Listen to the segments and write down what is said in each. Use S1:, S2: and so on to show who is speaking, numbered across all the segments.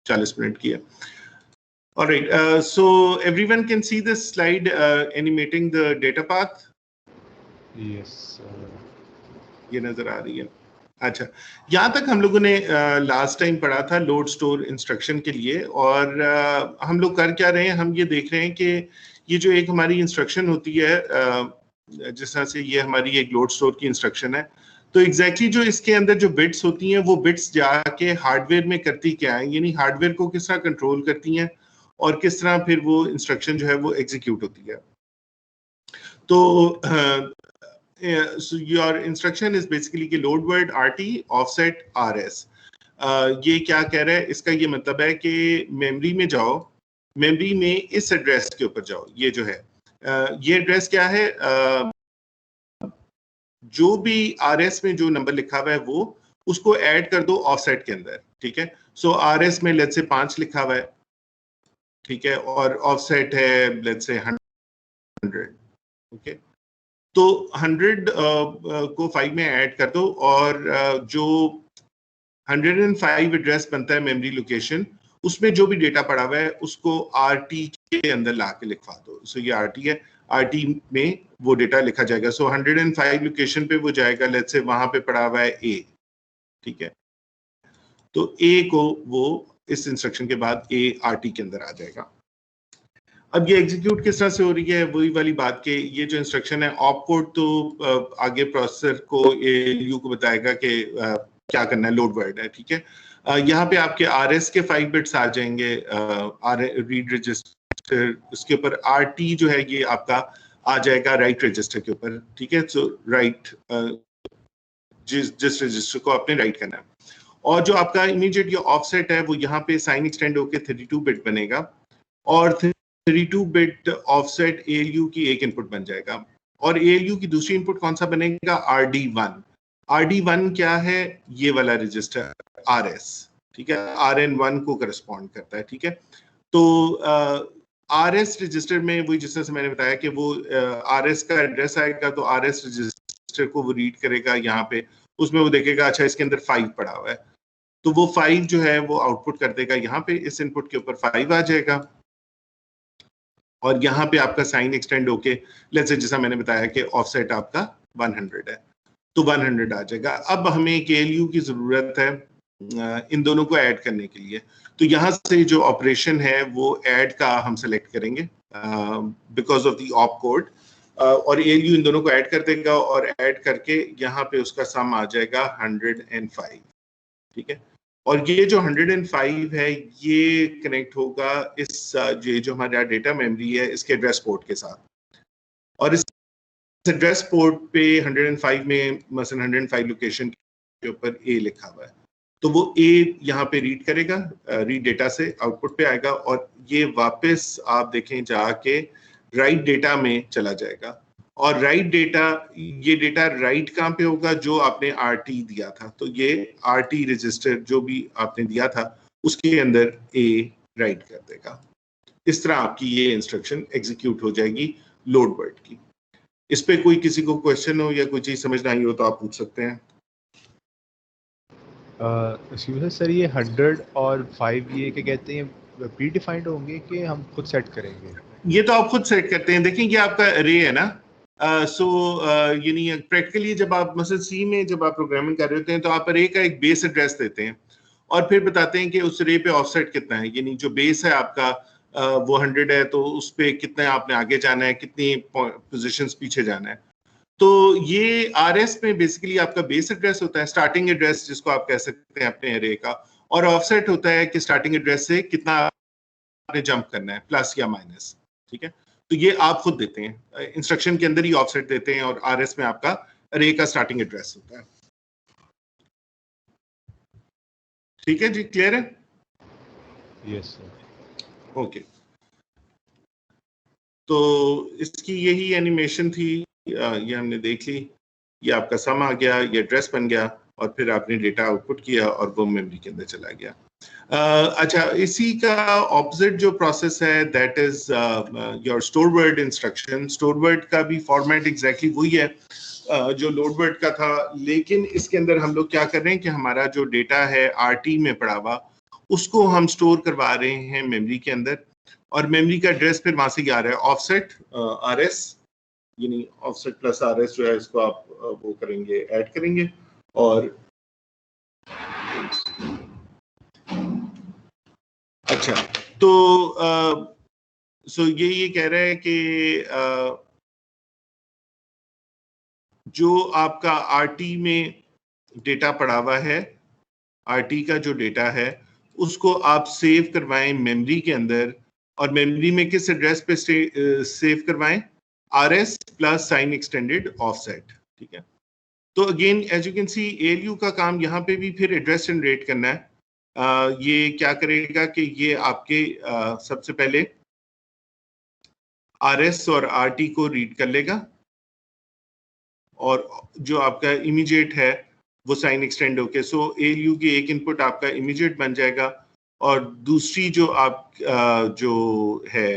S1: 40 minute की है। Alright, so everyone can see this slide animating the data path.
S2: Yes.
S1: ये नजर आ रही है। अच्छा, यहाँ तक हम लोगों ने लास्ट टाइम पढ़ा था लोड स्टोर इंस्ट्रक्शन के लिए, और हम लोग कर क्या रहे हैं, हम ये देख रहे हैं कि ये जो एक हमारी इंस्ट्रक्शन होती है, जिस तरह से ये हमारी एक लोड स्टोर की इंस्ट्रक्शन है, तो एग्जैक्टली जो इसके अंदर जो बिट्स होती हैं वो बिट्स जाके हार्डवेयर में करती क्या है, यानी हार्डवेयर को किस तरह कंट्रोल करती हैं और किस तरह फिर वो इंस्ट्रक्शन जो है वो एग्जीक्यूट होती है। तो so your instruction is basically कि load word RT offset RS। ये क्या कह रहा है, इसका ये मतलब है कि मेमोरी में जाओ, मेमोरी में इस एड्रेस के ऊपर जाओ, ये जो है ये एड्रेस क्या है, जो भी RS में जो नंबर लिखा हुआ है वो उसको ऐड कर दो ऑफसेट के अंदर, ठीक है। सो RS में लेट्स से 5 लिखा हुआ है, ठीक है, और ऑफसेट है लेट्स से 100, ओके। तो 100 को 5 में ऐड कर दो, और जो 105 एड्रेस बनता है मेमोरी लोकेशन, उसमें जो भी डेटा पड़ा हुआ है उसको RT के अंदर ला के लिखवा दो। सो ये RT है, RT में वो डेटा लिखा जाएगा। सो 105 लोकेशन पे वो जाएगा, लेट्स से वहां पे पड़ा हुआ है A, ठीक है, तो A को वो इस इंस्ट्रक्शन के बाद A RT के अंदर आ जाएगा। अब ये एग्जीक्यूट किस तरह से हो रही है, वही वाली बात के ये जो इंस्ट्रक्शन है ऑप कोड, तो आगे प्रोसेसर को ALU को बताएगा कि क्या करना है, लोड वर्ड है, ठीक है। यहाँ पे आपके RS के 5 बिट्स आ जाएंगे, रीड रजिस्टर, उसके ऊपर RT जो है ये आपका आ जाएगा राइट रजिस्टर के ऊपर, ठीक है। सो राइट, जिस रजिस्टर को आपने राइट करना है, और जो आपका इमीडिएट ये ऑफसेट है वो यहाँ पे साइन एक्सटेंड होकर 32 बिट बनेगा, और 32 बिट ऑफसेट ALU की एक इनपुट बन जाएगा, और ALU की दूसरी इनपुट कौन सा बनेगा, RD1। RD1 क्या है, ये वाला रजिस्टर RS, ठीक है, RN1 को करस्पॉन्ड करता है, ठीक है। तो RS रजिस्टर में वही जिस तरह से मैंने बताया कि वो RS का एड्रेस आएगा, तो RS रजिस्टर को वो रीड करेगा, यहाँ पे उसमें वो देखेगा अच्छा इसके अंदर 5 पड़ा हुआ है, तो वो 5 जो है वो आउटपुट कर देगा, यहाँ पे इस इनपुट के ऊपर 5 आ जाएगा, और यहाँ पे आपका साइन एक्सटेंड होके लेट्स से जैसा मैंने बताया कि ऑफसेट आपका 100 है, तो 100 आ जाएगा। अब हमें ALU की जरूरत है इन दोनों को ऐड करने के लिए, तो यहाँ से जो ऑपरेशन है वो ऐड का हम सेलेक्ट करेंगे because of the op code, और ALU इन दोनों को ऐड कर देगा, और ऐड करके यहाँ पे उसका सम आ जाएगा 105, ठीक है। और ये जो 105 है ये कनेक्ट होगा इस ये जो हमारा डेटा मेमोरी है इसके एड्रेस पोर्ट के साथ, और इस एड्रेस पोर्ट पे 105 में मसलन 105 लोकेशन के ऊपर A लिखा हुआ है, तो वो A यहाँ पे रीड करेगा, रीड डेटा से आउटपुट पे आएगा, और ये वापस आप देखें जाके राइट डेटा में चला जाएगा, और राइट डेटा, ये डेटा राइट कहाँ पे होगा, जो आपने RT दिया था, तो ये RT रजिस्टर जो भी आपने दिया था उसके अंदर A राइट कर देगा। इस तरह आपकी ये इंस्ट्रक्शन एग्जीक्यूट हो जाएगी लोड वर्ड की। इस पे कोई किसी को क्वेश्चन हो या कोई चीज समझ ना आई हो तो आप पूछ सकते हैं।
S2: सर ये 100 और 5 ये क्या कहते हैं, प्री डिफाइंड होंगे कि हम खुद सेट करेंगे?
S1: ये तो आप खुद सेट करते हैं। देखिए ये आपका अरे है ना, यानी प्रैक्टिकली जब आप मतलब सी में जब आप प्रोग्रामिंग कर रहे होते हैं तो आप अरे का एक बेस एड्रेस देते हैं, और फिर बताते हैं कि उस अरे पे ऑफसेट कितना है, यानी जो बेस है आपका वो 100 है, तो उस पे कितना आपने आगे जाना है, कितनी पोजीशंस पीछे जाना है। तो ये RS में बेसिकली आपका बेस एड्रेस होता है, स्टार्टिंग एड्रेस जिसको आप कह सकते हैं अपने अरे का, और ऑफसेट होता है कि स्टार्टिंग एड्रेस से कितना आपने जंप करना है, प्लस या माइनस, ठीक है। तो ये आप खुद देते हैं, इंस्ट्रक्शन के अंदर ही ऑफसेट देते हैं, और RS में आपका अरे का स्टार्टिंग एड्रेस होता है। ठीक है जी, क्लियर है?
S2: Yes sir.
S1: ओके, तो इसकी यही एनिमेशन थी, ये हमने देख ली, ये आपका सम आ गया, ये एड्रेस बन गया, और फिर आपने डेटा आउटपुट किया और वो मेमोरी के अंदर चला गया। अच्छा, इसी का ऑपोजिट जो प्रोसेस है that is your store word instruction. Store word का भी फॉर्मेट एग्जैक्टली वही है जो लोड वर्ड का था, लेकिन इसके अंदर हम लोग क्या कर रहे हैं कि हमारा जो डेटा है RT में पड़ा हुआ उसको हम स्टोर करवा रहे हैं मेमोरी के अंदर, और मेमोरी का एड्रेस फिर वहां से आ रहा है ऑफसेट RS, यानी ऑफसेट प्लस RS जो है इसको आप वो करेंगे, ऐड करेंगे। और अच्छा, तो सो ये कह रहा है कि जो आपका RT में डेटा पड़ा हुआ है, RT का जो डेटा है उसको आप सेव करवाएं मेमोरी के अंदर, और मेमोरी में किस एड्रेस पे सेव करवाएं? RS plus sign extended offset, ठीक है। तो again as you can see ALU का काम यहाँ पे भी फिर एड्रेस जनरेट करना है। ये क्या करेगा कि ये आपके सबसे पहले RS और RT को रीड कर लेगा, और जो आपका इमीडिएट है वो साइन एक्सटेंड होके, सो ALU की एक इनपुट आपका इमीडिएट बन जाएगा, और दूसरी जो आप जो है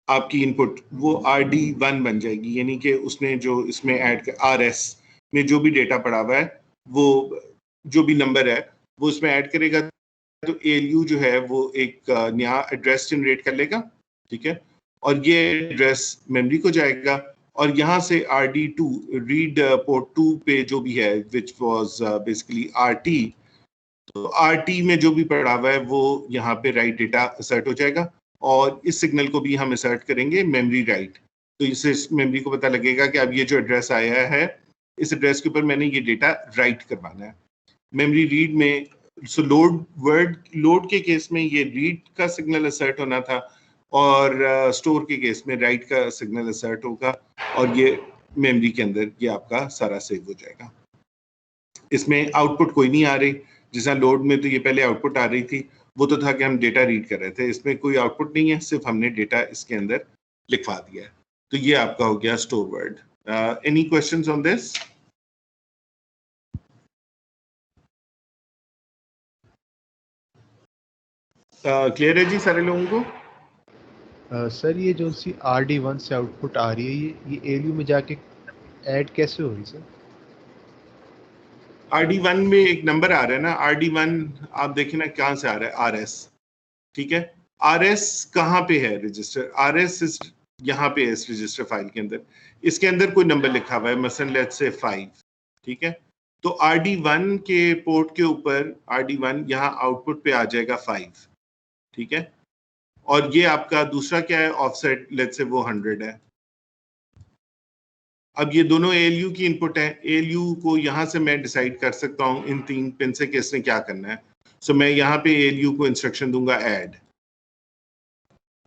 S1: आपकी इनपुट वो RD1 बन जाएगी, यानी कि उसने जो इसमें ऐड RS में जो भी डेटा पड़ा हुआ है, वो जो भी नंबर है वो उसमें ऐड करेगा, तो ALU जो है वो एक नया एड्रेस जनरेट कर लेगा, ठीक है। और ये एड्रेस मेमोरी को जाएगा, और यहाँ से RD2 रीड पोर्ट 2 पे जो भी है विच वाज बेसिकली RT, तो RT में जो भी पड़ा हुआ है वो यहाँ पे राइट डेटा असर्ट हो जाएगा, और इस सिग्नल को भी हम असर्ट करेंगे मेमोरी राइट। तो इससे मेमोरी को पता लगेगा कि अब ये जो एड्रेस आया है इस एड्रेस के ऊपर मैंने ये डेटा राइट करवाना है। मेमोरी रीड में सो लोड के केस में ये रीड का सिग्नल असर्ट होना था, और स्टोर के केस में राइट का सिग्नल असर्ट होगा, और ये मेमोरी के अंदर ये आपका सारा सेव हो जाएगा। इसमें आउटपुट कोई नहीं आ रही, जैसा लोड में तो ये पहले आउटपुट आ रही थी, वो तो था कि हम डेटा रीड कर रहे थे, इसमें कोई आउटपुट नहीं है, सिर्फ हमने डेटा इसके अंदर लिखवा दिया है। तो ये आपका हो गया store word. Any questions on this? Clear है जी सारे लोगों को?
S2: सर ये जो सी RD1 से आउटपुट आ रही है, ये ALU में जाके ऐड कैसे हो रही सर?
S1: RD1 में एक नंबर आ रहा है ना, RD1 आप देखिए ना कहाँ से आ रहा है, RS, ठीक है। RS कहाँ पे है रजिस्टर? RS इस यहाँ पे है इस रजिस्टर फाइल के अंदर, इसके अंदर कोई नंबर लिखा हुआ है, मसलन लेट्स से 5, ठीक है। तो RD1 के पोर्ट के ऊपर RD1 यहाँ आउटपुट पे आ जाएगा 5, ठीक है। और ये आपका दूसरा क्या है, ऑफसेट, लेट्स से वो 100 है। अब ये दोनों ALU की इनपुट है, ALU को यहाँ से मैं डिसाइड कर सकता हूँ इन 3 पिन से कि इसने क्या करना है। सो मैं यहाँ पे ALU को इंस्ट्रक्शन दूंगा ऐड,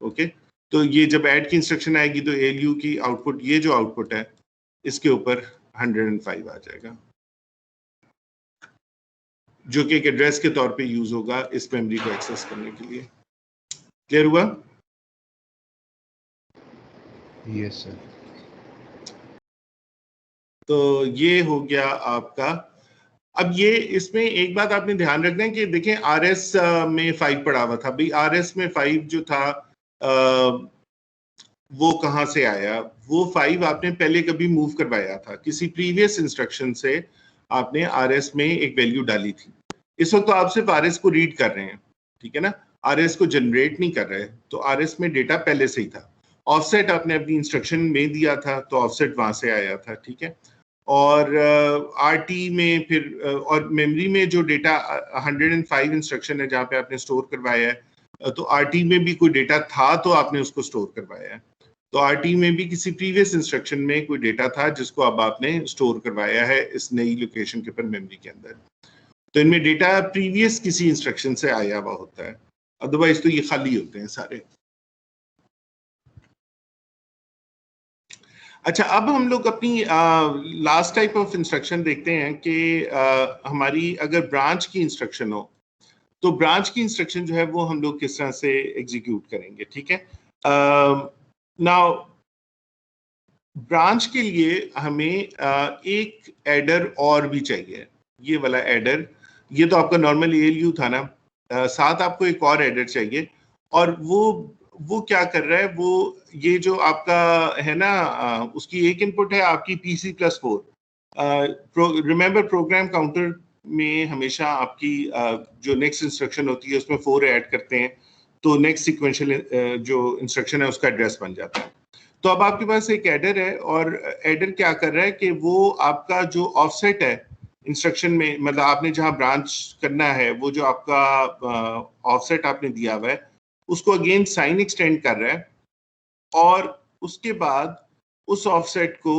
S1: ओके। तो ये जब ऐड की इंस्ट्रक्शन आएगी तो ALU की आउटपुट, ये जो आउटपुट है इसके ऊपर 105 आ जाएगा, जो कि एक एड्रेस के तौर पे यूज होगा इस मेमोरी को एक्सेस करने के लिए। क्लियर हुआ?
S2: Yes sir.
S1: तो ये हो गया आपका। अब ये इसमें एक बात आपने ध्यान रखना है कि देखें RS में 5 पड़ा हुआ था भाई, RS में 5 जो था वो कहाँ से आया? वो 5 आपने पहले कभी मूव करवाया था, किसी प्रीवियस इंस्ट्रक्शन से आपने RS में एक वैल्यू डाली थी। इस वक्त तो आप सिर्फ RS को रीड कर रहे हैं, ठीक है ना, RS को जनरेट नहीं कर रहे, तो RS में डेटा पहले से ही था। ऑफसेट आपने अपनी इंस्ट्रक्शन में दिया था, तो ऑफसेट वहां से आया था, ठीक है। और RT में फिर और मेमोरी में जो डेटा 105 इंस्ट्रक्शन है जहाँ पे आपने स्टोर करवाया है, तो RT में भी कोई डेटा था तो आपने उसको स्टोर करवाया है। तो RT में भी किसी प्रीवियस इंस्ट्रक्शन में कोई डेटा था जिसको अब आपने स्टोर करवाया है इस नई लोकेशन के ऊपर मेमोरी के अंदर। तो इनमें डेटा प्रीवियस किसी इंस्ट्रक्शन से आया हुआ होता है, अदरवाइज तो ये खाली होते हैं सारे। अच्छा, अब हम लोग अपनी लास्ट टाइप ऑफ इंस्ट्रक्शन देखते हैं कि हमारी अगर ब्रांच की इंस्ट्रक्शन हो तो ब्रांच की इंस्ट्रक्शन जो है वो हम लोग किस तरह से एग्जीक्यूट करेंगे, ठीक है। नाउ ब्रांच के लिए हमें एक एडर और भी चाहिए, ये वाला एडर। ये तो आपका नॉर्मल ALU था ना, साथ आपको एक और एडर चाहिए, और वो क्या कर रहा है, वो ये जो आपका है ना, उसकी एक इनपुट है आपकी PC+4। रिमेंबर प्रोग्राम काउंटर में हमेशा आपकी जो नेक्स्ट इंस्ट्रक्शन होती है उसमें 4 ऐड करते हैं तो नेक्स्ट सीक्वेंशियल जो इंस्ट्रक्शन है उसका एड्रेस बन जाता है। तो अब आपके पास एक एडर है और एडर क्या कर रहा है कि वो आपका जो ऑफसेट है इंस्ट्रक्शन में, मतलब आपने जहां ब्रांच करना है वो जो आपका ऑफसेट आपने दिया हुआ है उसको अगेन साइन एक्सटेंड कर रहा है और उसके बाद उस ऑफसेट को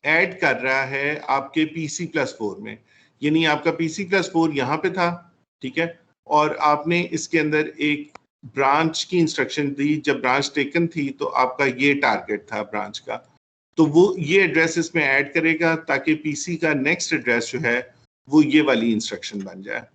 S1: ऐड कर रहा है आपके PC+4 में। यानी आपका PC+4 यहाँ पे था, ठीक है, और आपने इसके अंदर एक ब्रांच की इंस्ट्रक्शन दी। जब ब्रांच टेकन थी तो आपका ये टारगेट था ब्रांच का, तो वो ये एड्रेस इसमें ऐड करेगा ताकि पीसी का नेक्स्ट एड्रेस जो है वो ये वाली इंस्ट्रक्शन बन जाए,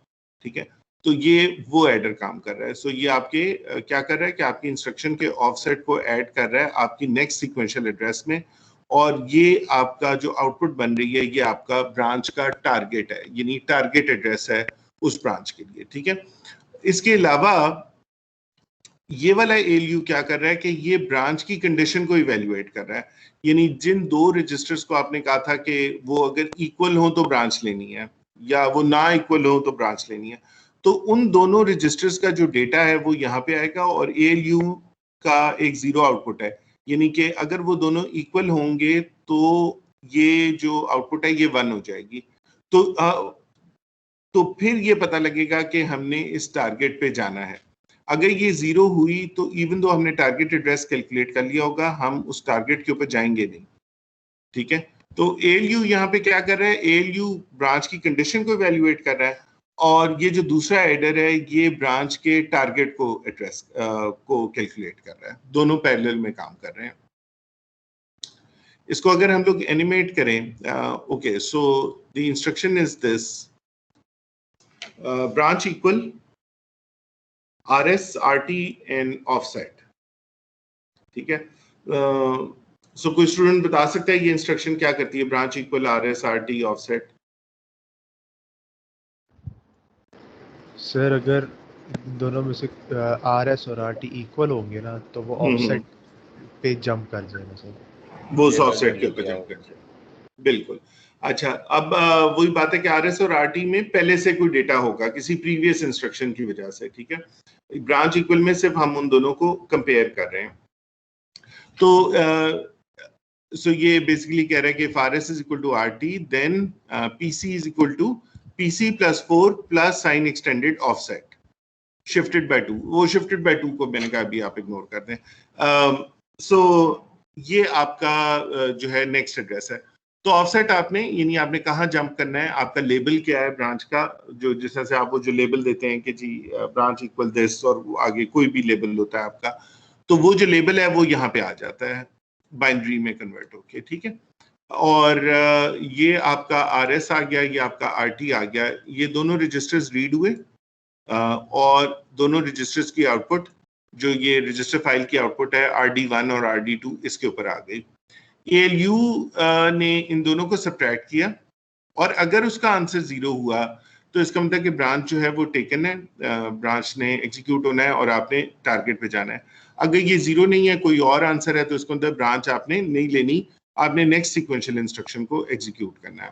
S1: ठीक है। तो ये वो एडर काम कर रहा है। सो ये आपके क्या कर रहा है कि आपकी इंस्ट्रक्शन के ऑफसेट को ऐड कर रहा है आपकी नेक्स्ट सीक्वेंशियल एड्रेस में, और ये आपका जो आउटपुट बन रही है ये आपका ब्रांच का टारगेट है, यानी टारगेट एड्रेस है उस ब्रांच के लिए, ठीक है। इसके अलावा ये वाला ALU क्या कर रहा है कि ये ब्रांच की कंडीशन को इवेल्युएट कर रहा है, यानी जिन दो रजिस्टर्स को आपने कहा था कि वो अगर इक्वल हो तो ब्रांच लेनी है या वो ना इक्वल हो तो ब्रांच लेनी है, तो उन दोनों रजिस्टर्स का जो डेटा है वो यहाँ पे आएगा और ALU का एक 0 आउटपुट है, यानी कि अगर वो दोनों इक्वल होंगे तो ये जो आउटपुट है ये 1 हो जाएगी। तो फिर ये पता लगेगा कि हमने इस टारगेट पे जाना है। अगर ये 0 हुई तो इवन दो हमने टारगेट एड्रेस कैलकुलेट कर लिया होगा, हम उस टारगेट के ऊपर जाएंगे नहीं, ठीक है। तो ALU यहाँ पे क्या कर रहा है, ALU ब्रांच की कंडीशन को इवेल्युएट कर रहा है और ये जो दूसरा एडर है ये ब्रांच के टारगेट को एड्रेस को कैलकुलेट कर रहा है। दोनों पैरेलल में काम कर रहे हैं। इसको अगर हम लोग एनिमेट करें, okay, so the instruction is this, branch equal RS RT and offset, ठीक है। सो कोई स्टूडेंट बता सकता है ये इंस्ट्रक्शन क्या करती है, branch equal RS RT offset?
S2: Sir अगर दोनों में से RS और RT इक्वल होंगे ना तो वो ऑफसेट पे जंप कर जाएगा सर,
S1: वो उस ऑफसेट के ऊपर जंप कर जाएगा, बिल्कुल। अच्छा, अब वही बात है कि RS और RT में पहले से कोई डेटा होगा किसी प्रीवियस इंस्ट्रक्शन की वजह से, ठीक है। ब्रांच इक्वल में सिर्फ हम उन दोनों को कंपेयर कर रहे हैं। तो सो ये बेसिकली कह रहा है कि if RS is equal to RT then PC is equal to PC+4 plus sign extended offset shifted by 2। वो shifted by 2 को मैंने कहा अभी आप इग्नोर कर दें। सो ये आपका जो है नेक्स्ट एड्रेस है। तो ऑफसेट आपने, यानी आपने कहाँ जंप करना है, आपका लेबल क्या है ब्रांच का, जो जिस तरह से आप वो जो लेबल देते हैं कि जी ब्रांच इक्वल दिस और आगे कोई भी लेबल होता है आपका, तो वो जो लेबल है वो यहाँ पे आ जाता है बाइनरी में कन्वर्ट होके, ठीक है। और ये आपका RS आ गया, ये आपका RT आ गया, ये दोनों रजिस्टर्स रीड हुए और दोनों रजिस्टर्स की आउटपुट, जो ये रजिस्टर फाइल की आउटपुट है RD1 और RD2 इसके ऊपर आ गई। ALU ने इन दोनों को सब्ट्रैक्ट किया और अगर उसका आंसर 0 हुआ तो इसका मतलब कि ब्रांच जो है वो टेकन है, ब्रांच ने एग्जीक्यूट होना है और आपने टारगेट पे जाना है। अगर ये 0 नहीं है, कोई और आंसर है, तो इसको मतलब ब्रांच आपने नहीं लेनी, आपने नेक्स्ट सीक्वेंशियल इंस्ट्रक्शन को एग्जीक्यूट करना है।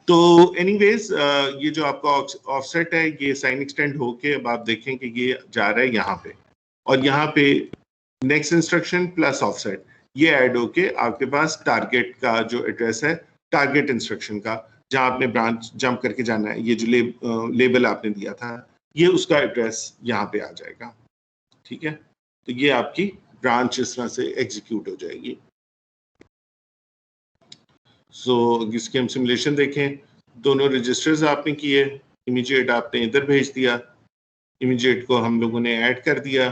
S1: तो एनीवेज ये जो आपका ऑफसेट है ये साइन एक्सटेंड होके अब आप देखें कि ये जा रहा है यहाँ पे, और यहाँ पे नेक्स्ट इंस्ट्रक्शन प्लस ऑफसेट ये ऐड होके आपके पास टारगेट का जो एड्रेस है, टारगेट इंस्ट्रक्शन का, जहां आपने ब्रांच जंप करके जाना है, ये जो लेबल आपने दिया था ये उसका एड्रेस यहाँ पे आ जाएगा, ठीक है। तो ये आपकी ब्रांच इस तरह से एग्जीक्यूट हो जाएगी। सो इसके हम सिमुलेशन देखें, दोनों रजिस्टर्स आपने किए, इमीडिएट आपने इधर भेज दिया, इमीडिएट को हम लोगों ने ऐड कर दिया,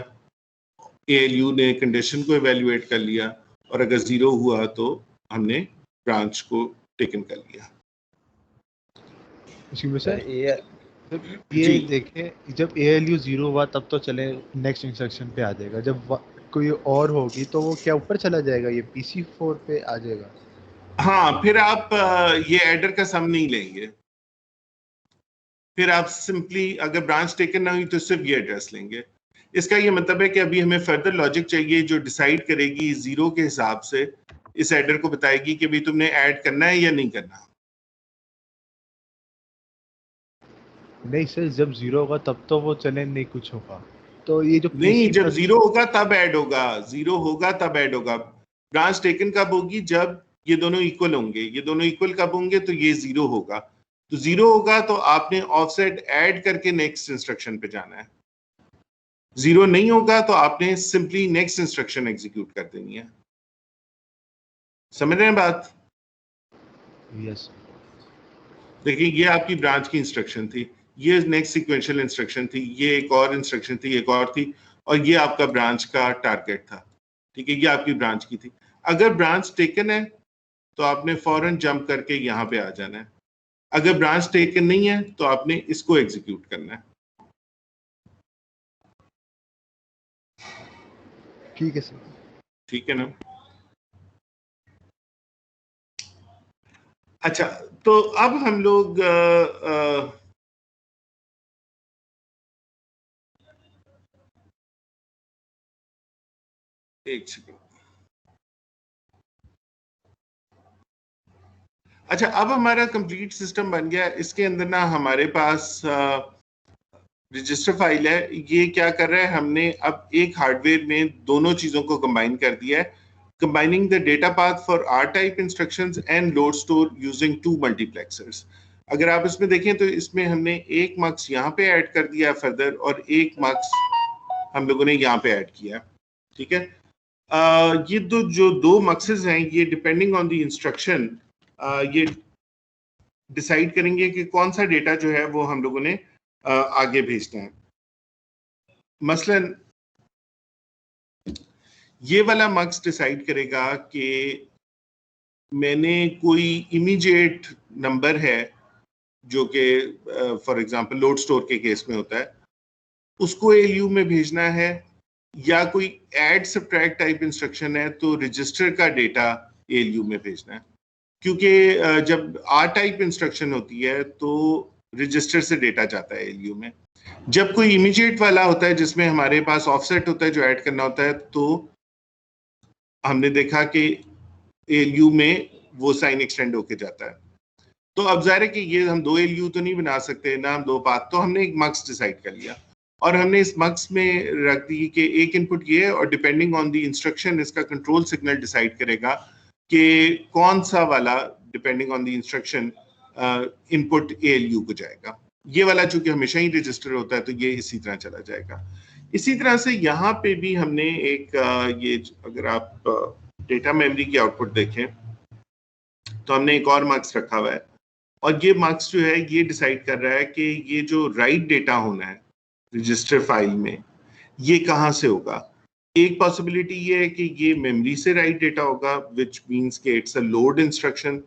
S1: ALU ने कंडीशन को एवेल्युएट कर लिया और अगर 0 हुआ तो हमने ब्रांच को टेकन कर लिया।
S2: इसमें सर ये देखें जब ALU 0 हुआ तब तो चले नेक्स्ट इंस्ट्रक्शन पे आ जाएगा, जब कोई और होगी तो वो क्या ऊपर चला जाएगा, ये PC4 पे आ जाएगा।
S1: हाँ, फिर आप ये एडर का सम नहीं लेंगे, फिर आप सिंपली अगर ब्रांच टेकन ना हुई तो सिर्फ ये एड्रेस लेंगे। इसका ये मतलब है कि अभी हमें फर्दर लॉजिक चाहिए जो डिसाइड करेगी 0 के हिसाब से, इस एडर को बताएगी कि भाई तुमने ऐड करना है या नहीं करना।
S2: नहीं सर, जब 0 होगा तब तो वो चले नहीं कुछ होगा, तो ये जो
S1: नहीं,
S2: पीसी
S1: जब
S2: प्लस
S1: 0 होगा तब ऐड होगा, 0 होगा तब ऐड होगा। ब्रांच टेकन कब होगी? जब ये दोनों इक्वल होंगे। ये दोनों इक्वल कब होंगे? तो ये 0 होगा। तो 0 होगा तो आपने ऑफसेट ऐड करके नेक्स्ट इंस्ट्रक्शन पे जाना है। 0 नहीं होगा तो आपने सिंपली नेक्स्ट इंस्ट्रक्शन एग्जीक्यूट कर देनी है। समझ रहे हैं बात?
S2: यस।
S1: देखिए, ये आपकी ब्रांच की इंस्ट्रक्शन थी, ये नेक्स्ट सीक्वेंशियल इंस्ट्रक्शन थी, ये एक और इंस्ट्रक्शन थी, एक और थी, और ये आपका ब्रांच का टारगेट था। ठीक है, ये आपकी ब्रांच की थी। अगर ब्रांच टेकन है तो आपने फौरन जंप करके यहाँ पे आ जाना है। अगर ब्रांच टेकन नहीं है तो आपने इसको एग्जीक्यूट करना है।
S2: ठीक है सर।
S1: ठीक है ना? अच्छा, तो अब हम लोग एक सेकेंड। अच्छा, अब हमारा कंप्लीट सिस्टम बन गया। इसके अंदर ना हमारे पास रजिस्टर फाइल है। ये क्या कर रहा है, हमने अब एक हार्डवेयर में दोनों चीजों को कंबाइन कर दिया है। Combining the data path for R type instructions and load store using 2 multiplexers. अगर आप इसमें देखें तो इसमें हमने एक मक्स यहाँ पे ऐड कर दिया फर्दर, और एक मक्स हम लोगों ने यहाँ पे ऐड किया। ठीक है, ये जो दो मक्सेस हैं, ये डिपेंडिंग ऑन द इंस्ट्रक्शन ये डिसाइड करेंगे कि कौन सा डेटा जो है वो हम लोगों ने आगे भेजना है। मसलन ये वाला मक्स डिसाइड करेगा कि मैंने कोई इमीडिएट नंबर है जो कि फॉर एग्जांपल लोड स्टोर के केस में होता है, उसको एलयू में भेजना है, या कोई ऐड सब्ट्रैक्ट टाइप इंस्ट्रक्शन है तो रजिस्टर का डेटा एलयू में भेजना है। क्योंकि जब आर टाइप इंस्ट्रक्शन होती है तो रजिस्टर से डेटा जाता है एलयू में। जब कोई इमीडिएट वाला होता है जिसमें हमारे पास ऑफसेट होता है जो ऐड करना होता है, तो हमने देखा कि एलयू में वो साइन एक्सटेंड होके जाता है। तो अब जाहिर है कि ये हम दो एलयू तो नहीं बना सकते ना, हम दो पाथ, तो हमने एक मक्स डिसाइड कर लिया और हमने इस मक्स में रख दी कि एक इनपुट ये है और डिपेंडिंग ऑन द इंस्ट्रक्शन इसका कंट्रोल सिग्नल डिसाइड करेगा कि कौन सा वाला depending on the instruction input ALU को जाएगा। ये वाला चूंकि हमेशा ही रजिस्टर होता है तो ये इसी तरह चला जाएगा। इसी तरह से यहाँ पे भी हमने एक ये अगर आप डेटा मेमोरी की आउटपुट देखें तो हमने एक और मार्क्स रखा हुआ है, और ये मार्क्स जो है ये डिसाइड कर रहा है कि ये जो राइट डेटा होना है रजिस्टर फाइल में ये कहाँ से होगा। एक पॉसिबिलिटी ये है कि ये मेमोरी से राइट डेटा होगा, विच मींस कि इट्स अ लोड इंस्ट्रक्शन,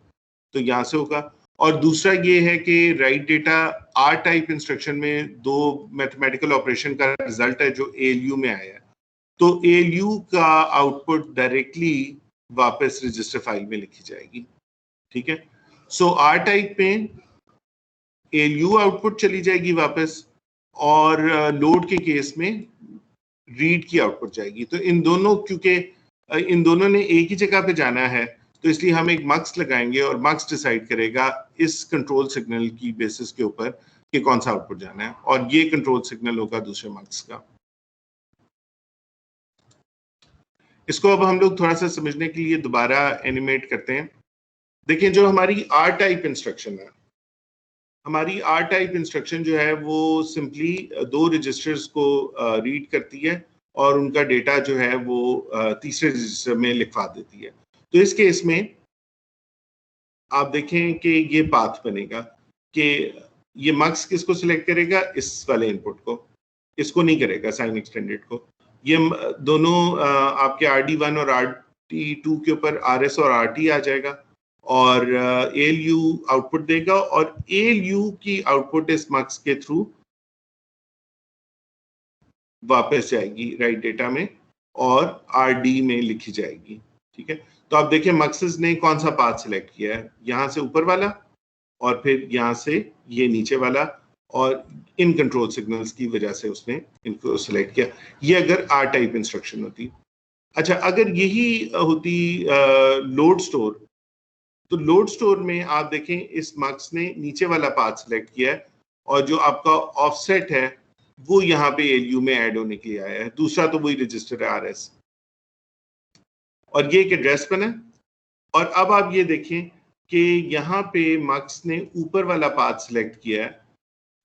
S1: तो यहाँ से होगा। और दूसरा ये है कि write data R type instruction में दो मैथमेटिकल ऑपरेशन का रिजल्ट है जो एएलयू में आया है, तो एएलयू का आउटपुट डायरेक्टली वापस रजिस्टर फाइल में लिखी जाएगी। ठीक है, सो आर टाइप में एएलयू आउटपुट चली जाएगी वापस, और लोड के केस में रीड की आउटपुट जाएगी। तो इन दोनों, क्योंकि इन दोनों ने एक ही जगह पे जाना है, तो इसलिए हम एक मक्स लगाएंगे और मक्स डिसाइड करेगा इस कंट्रोल सिग्नल की बेसिस के ऊपर कि कौन सा आउटपुट जाना है, और ये कंट्रोल सिग्नल होगा दूसरे मक्स का। इसको अब हम लोग थोड़ा सा समझने के लिए दोबारा एनिमेट करते हैं। देखिए, जो हमारी आर टाइप इंस्ट्रक्शन है, हमारी आर टाइप इंस्ट्रक्शन जो है वो सिंपली दो रजिस्टर्स को रीड करती है और उनका डेटा जो है वो तीसरे रजिस्टर में लिखवा देती है। तो इस केस में आप देखें कि ये पाथ बनेगा कि ये मक्स किसको सिलेक्ट करेगा, इस वाले इनपुट को, इसको नहीं करेगा साइन एक्सटेंडेड को। ये दोनों आपके RD1 और RD2 के ऊपर RS और RT आ जाएगा और ALU आउटपुट देगा, और ALU की आउटपुट इस मक्स के थ्रू वापस जाएगी राइट डेटा में और RD में लिखी जाएगी। ठीक है, तो आप देखिए मक्सेस ने कौन सा पाथ सिलेक्ट किया है, यहाँ से ऊपर वाला और फिर यहाँ से ये नीचे वाला, और इन कंट्रोल सिग्नल्स की वजह से उसने इनको सिलेक्ट किया। ये अगर आर टाइप इंस्ट्रक्शन होती। अच्छा, अगर यही होती लोड स्टोर, तो लोड स्टोर में आप देखें इस मक्स ने नीचे वाला पाथ सिलेक्ट किया है और जो आपका ऑफसेट है वो यहाँ पे ALU में ऐड होने के लिए आया है। दूसरा तो वही रजिस्टर है RS, और ये एक एड्रेस बना। और अब आप ये देखें कि यहाँ पे मक्स ने ऊपर वाला पाथ सिलेक्ट किया है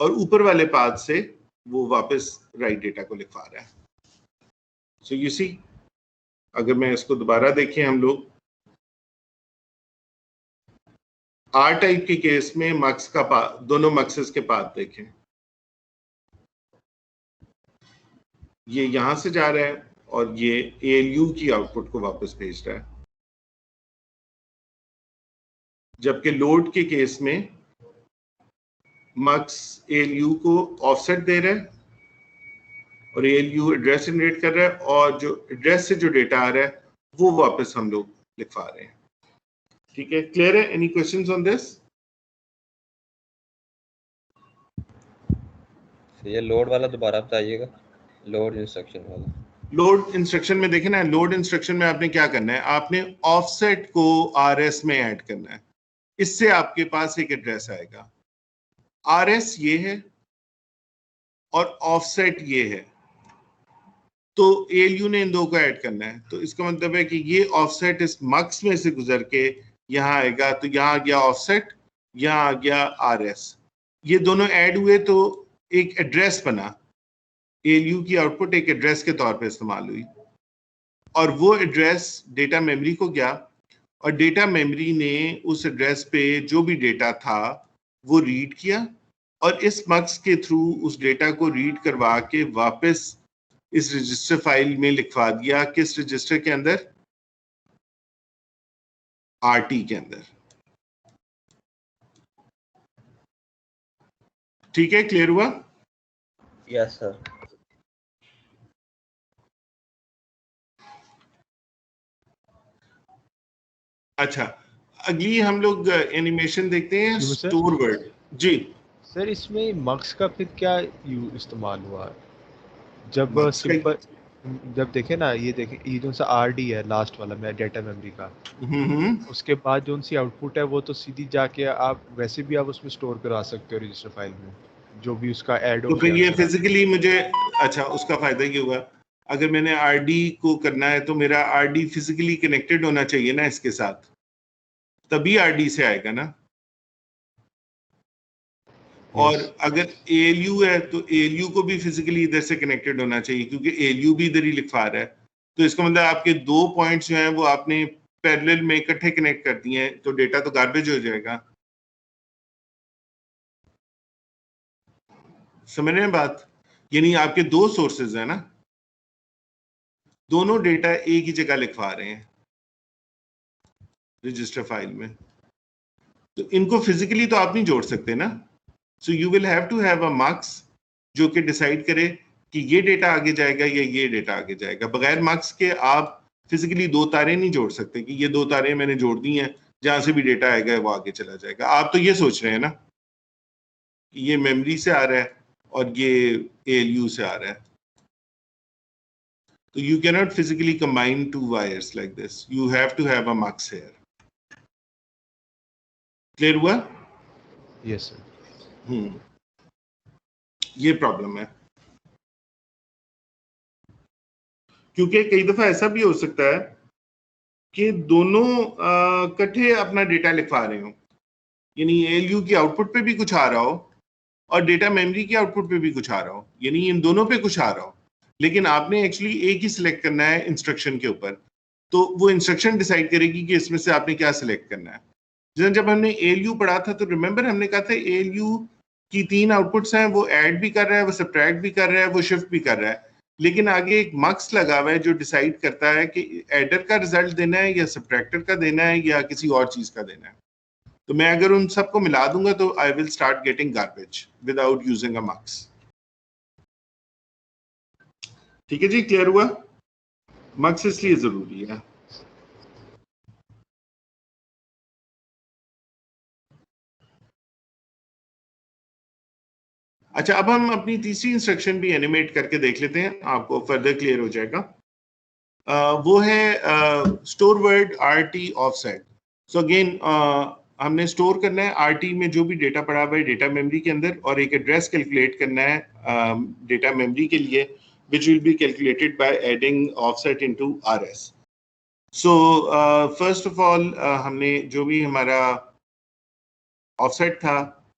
S1: और ऊपर वाले पाथ से वो वापस राइट डेटा को लिखवा रहा है। सो यू सी, अगर मैं इसको दोबारा देखें, हम लोग R टाइप के केस में मक्स का पाथ, दोनों मक्सेस के पाथ देखें, ये यहां से जा रहा है और ये ALU की आउटपुट को वापस भेज रहा है। जबकि लोड के केस में मक्स ALU को ऑफसेट दे रहा है और ALU एड्रेस जनरेट कर रहा है, और जो एड्रेस से जो डेटा आ रहा है वो वापस हम लोग लिखवा रहे हैं। ठीक है, क्लियर है? Any questions on this?
S3: ये लोड वाला दोबारा बताइएगा, लोड इंस्ट्रक्शन वाला।
S1: लोड इंस्ट्रक्शन में देखें ना, लोड इंस्ट्रक्शन में आपने क्या करना है, आपने ऑफसेट को RS में ऐड करना है। इससे आपके पास एक एड्रेस आएगा, RS ये है और ऑफसेट ये है, तो ALU ने इन दो को ऐड करना है। तो इसका मतलब है कि ये ऑफसेट इस मक्स में से गुजर के यहाँ आएगा, तो यहाँ आ गया ऑफसेट, यहाँ आ गया RS, ये दोनों ऐड हुए तो एक एड्रेस बना। ALU की आउटपुट एक एड्रेस के तौर पे इस्तेमाल हुई, और वो एड्रेस डेटा मेमोरी को गया, और डेटा मेमोरी ने उस एड्रेस पे जो भी डेटा था वो रीड किया, और इस मक्स के थ्रू उस डेटा को रीड करवा के वापस इस रजिस्टर फाइल में लिखवा दिया। किस रजिस्टर के अंदर? RT के अंदर। ठीक है, क्लियर हुआ?
S3: Yes sir.
S1: अच्छा, अगली हम लोग एनिमेशन देखते हैं, स्टोर वर्ड। जी
S2: सर, इसमें मक्स का फिर क्या इस्तेमाल हुआ? जब
S1: मक्स
S2: सिंपल, जब देखे ना, ये देखे, ये जो सा RD है लास्ट वाला में डेटा मेमोरी का, उसके बाद जो सी आउटपुट है वो तो सीधी जाके आप वैसे भी आप उसमें स्टोर करा सकते हो रजिस्टर फाइल में, जो भी उसका ऐड हो।
S1: तो फिर ये फिजिकली मुझे, अच्छा, उसका फायदा ये हुआ, अगर मैंने RD को करना है तो मेरा RD फिजिकली कनेक्टेड होना चाहिए ना इसके साथ, तभी RD से आएगा ना। और अगर ALU है तो ALU को भी फिजिकली इधर से कनेक्टेड होना चाहिए, क्योंकि ALU भी इधर ही लिखवा रहा है। तो इसका मतलब आपके दो पॉइंट्स जो हैं वो आपने पैरेलल में इकट्ठे कनेक्ट कर दिए हैं, तो डेटा तो गार्बेज हो जाएगा। समझ रहे हैं बात? यानी आपके दो सोर्सेज है ना, दोनों डेटा एक ही जगह लिखवा रहे हैं रजिस्टर फाइल में, तो इनको फिजिकली तो आप नहीं जोड़ सकते ना। So you will have to have a mux जो कि डिसाइड करे कि ये डेटा आगे जाएगा या ये डेटा आगे जाएगा। बगैर मक्स के आप फिजिकली दो तारे नहीं जोड़ सकते कि ये दो तारे मैंने जोड़ दी हैं, जहां से भी डेटा आएगा वो आगे चला जाएगा। आप तो ये सोच रहे हैं ना कि ये मेमोरी से आ रहा है और ये ALU से आ रहा है, तो you cannot physically combine two wires like this. You have to have a mux here. Clear हुआ?
S2: Yes sir.
S1: ये प्रॉब्लम है, क्योंकि कई दफा ऐसा भी हो सकता है कि दोनों इकट्ठे अपना डेटा लिखवा रहे हो, यानी ALU की आउटपुट पे भी कुछ आ रहा हो और डेटा मेमोरी की आउटपुट पे भी कुछ आ रहा हो, यानी इन दोनों पे कुछ आ रहा हो, लेकिन आपने एक्चुअली एक ही सिलेक्ट करना है इंस्ट्रक्शन के ऊपर। तो वो इंस्ट्रक्शन डिसाइड करेगी कि इसमें से आपने क्या सिलेक्ट करना है। जब हमने ALU पढ़ा था तो रिमेंबर हमने कहा था ALU की 3 आउटपुट्स हैं, वो ऐड भी कर रहा है, वो सब्ट्रैक्ट भी कर रहा है, वो शिफ्ट भी कर रहा है, लेकिन आगे एक मक्स लगा हुआ है जो डिसाइड करता है कि एडर का रिजल्ट देना है या सब्ट्रैक्टर का देना है या किसी और चीज का देना है। तो मैं अगर उन सबको मिला दूंगा तो I will start getting garbage without using a mux. ठीक है जी, क्लियर हुआ? मक्स इसलिए जरूरी है। अच्छा, अब हम अपनी तीसरी इंस्ट्रक्शन भी एनिमेट करके देख लेते हैं, आपको फर्दर क्लियर हो जाएगा। वो है store word RT offset. So again हमने स्टोर करना है आरटी में जो भी डेटा पड़ा हुआ है डेटा मेमोरी के अंदर, और एक एड्रेस कैलकुलेट करना है डेटा मेमोरी के लिए, which will be calculated by adding offset into RS. So first of all हमने जो भी हमारा ऑफसेट था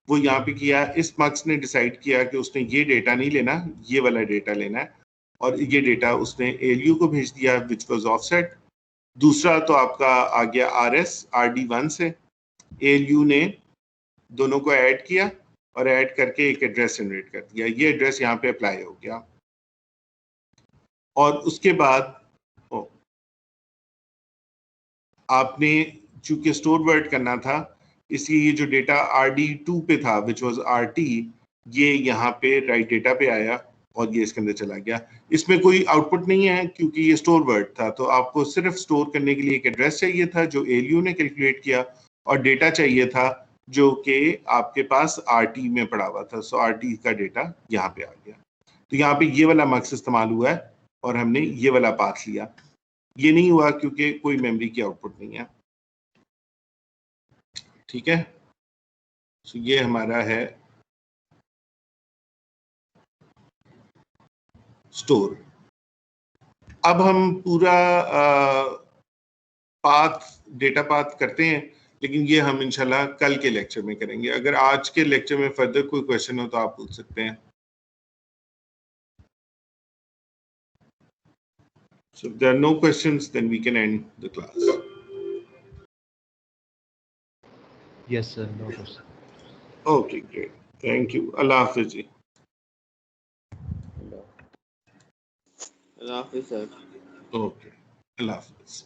S1: वो यहाँ पे किया। इस मक्स ने डिसाइड किया कि उसने ये डेटा नहीं लेना, ये वाला डेटा लेना है, और ये डेटा उसने ALU को भेज दिया विच वाज ऑफसेट। दूसरा तो आपका आ गया RS RD1 से, ALU ने दोनों को ऐड किया और ऐड करके एक एड्रेस जनरेट कर दिया। ये एड्रेस यहाँ पे अप्लाई हो गया, और उसके बाद आपने चूंकि स्टोर वर्ड करना था, इसलिए ये जो डेटा RD2 पे था विच वाज RT, ये यहाँ पे राइट डेटा पे आया और ये इसके अंदर चला गया। इसमें कोई आउटपुट नहीं है क्योंकि ये स्टोर वर्ड था, तो आपको सिर्फ स्टोर करने के लिए एक एड्रेस चाहिए था जो ALU ने कैलकुलेट किया, और डेटा चाहिए था जो कि आपके पास RT में पड़ा हुआ था। सो RT का डेटा यहाँ पे आ गया। तो यहाँ पे ये वाला मक्स इस्तेमाल हुआ है और हमने ये वाला पाथ लिया। ये नहीं हुआ क्योंकि कोई मेमोरी की आउटपुट नहीं है। ठीक है, तो ये हमारा है स्टोर। अब हम पूरा डेटा पाथ करते हैं, लेकिन ये हम इंशाल्लाह कल के लेक्चर में करेंगे। अगर आज के लेक्चर में फर्दर कोई क्वेश्चन हो तो आप पूछ सकते हैं। So if there are no questions, then we can end the class.
S2: Yes, sir. No question.
S1: Okay, great. Thank you. Allah Hafiz ji.
S3: Allah Hafiz sir.
S1: Okay. Allah Hafiz.